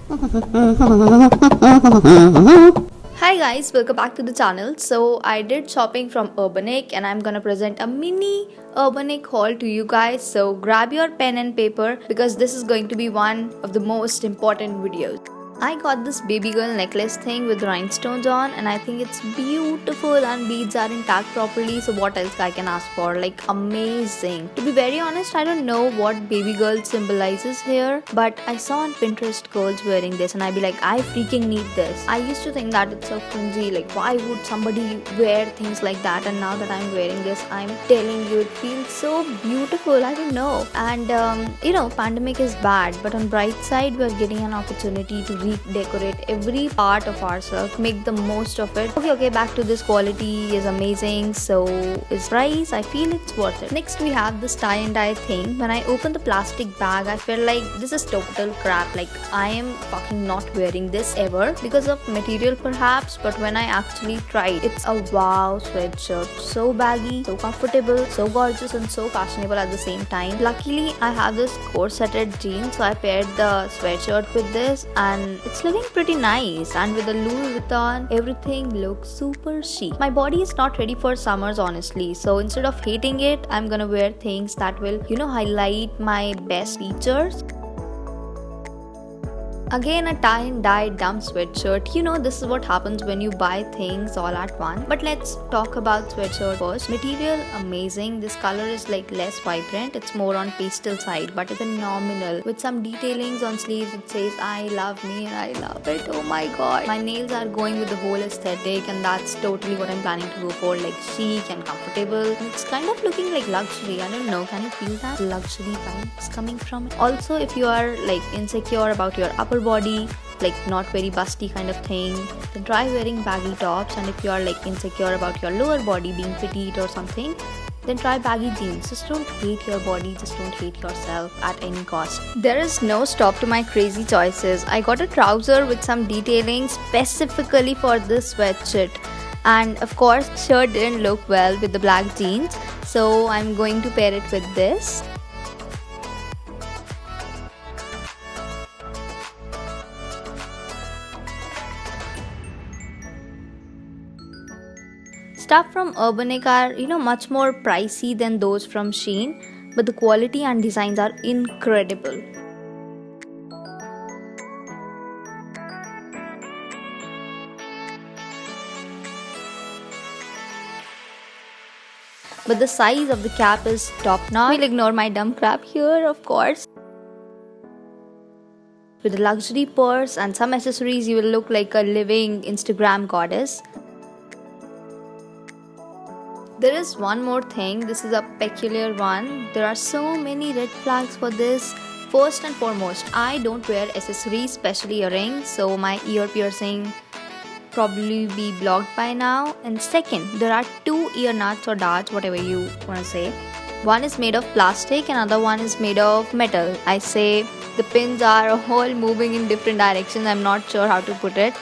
Hi guys, welcome back to the channel. So I did shopping from Urbanic and I'm gonna present a mini Urbanic haul to you guys. So grab your pen and paper because this is going to be one of the most important videos. I got this baby girl necklace thing with rhinestones on and I think it's beautiful and beads are intact properly, so what else I can ask for? Like amazing. To be very honest, I don't know what baby girl symbolizes here, but I saw on Pinterest girls wearing this and I'd be like, I freaking need this. I used to think that it's so cringy, like why would somebody wear things like that, and now that I'm wearing this, I'm telling you it feels so beautiful. I don't know. And pandemic is bad, but on bright side we're getting an opportunity to redecorate every part of ourselves, make the most of it. Okay, back to this. Quality is amazing, so is price. I feel it's worth it. Next we have this tie and dye thing. When I open the plastic bag, I feel like this is total crap. Like I am fucking not wearing this ever because of material perhaps, but when I actually tried, it's a wow sweatshirt. So baggy, so comfortable, so gorgeous and so fashionable at the same time. Luckily I have this corseted jeans, so I paired the sweatshirt with this and it's looking pretty nice, and with the Louis Vuitton, everything looks super chic. My body is not ready for summers honestly, so instead of hating it, I'm gonna wear things that will, highlight my best features. Again, a tie and dye dumb sweatshirt. This is what happens when you buy things all at once. But let's talk about sweatshirt first. Material amazing. This color is like less vibrant. It's more on pastel side, but it's phenomenal. With some detailings on sleeves, it says I love me and I love it. Oh my god. My nails are going with the whole aesthetic, and that's totally what I'm planning to go for. Like chic and comfortable. It's kind of looking like luxury. I don't know. Can you feel that luxury vibes coming from it? Also, if you are like insecure about your upper body, like not very busty kind of thing, then try wearing baggy tops. And if you are like insecure about your lower body being petite or something, then try baggy jeans. Just don't hate your body, just don't hate yourself at any cost. There is no stop to my crazy choices. I got a trouser with some detailing specifically for this sweatshirt, and of course shirt didn't look well with the black jeans, so I'm going to pair it with this. Stuff from Urbanic are, much more pricey than those from Shein, but the quality and designs are incredible. But the size of the cap is top notch. We'll ignore my dumb crap here, of course. With a luxury purse and some accessories, you will look like a living Instagram goddess. There is one more thing. This is a peculiar one. There are so many red flags for this. First and foremost, I don't wear accessories, especially earrings, so my ear piercing probably be blocked by now. And second, there are two ear nuts or darts, whatever you want to say. One is made of plastic and other one is made of metal. I say the pins are all moving in different directions. I'm not sure how to put it.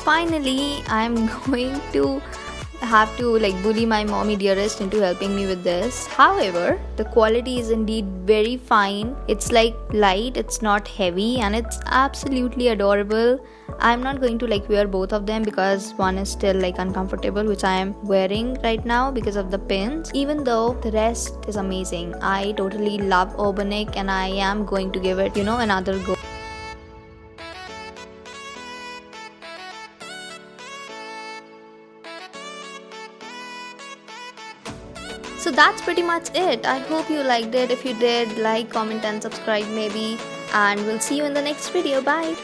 Finally, I'm going to have to bully my mommy dearest into helping me with this. However, the quality is indeed very fine. It's like light, it's not heavy, and it's absolutely adorable. I'm not going to wear both of them because one is still uncomfortable, which I am wearing right now because of the pins, even though the rest is amazing. I totally love Urbanic and I am going to give it another go. So that's pretty much it. I hope you liked it. If you did, like, comment and subscribe maybe, and we'll see you in the next video. Bye.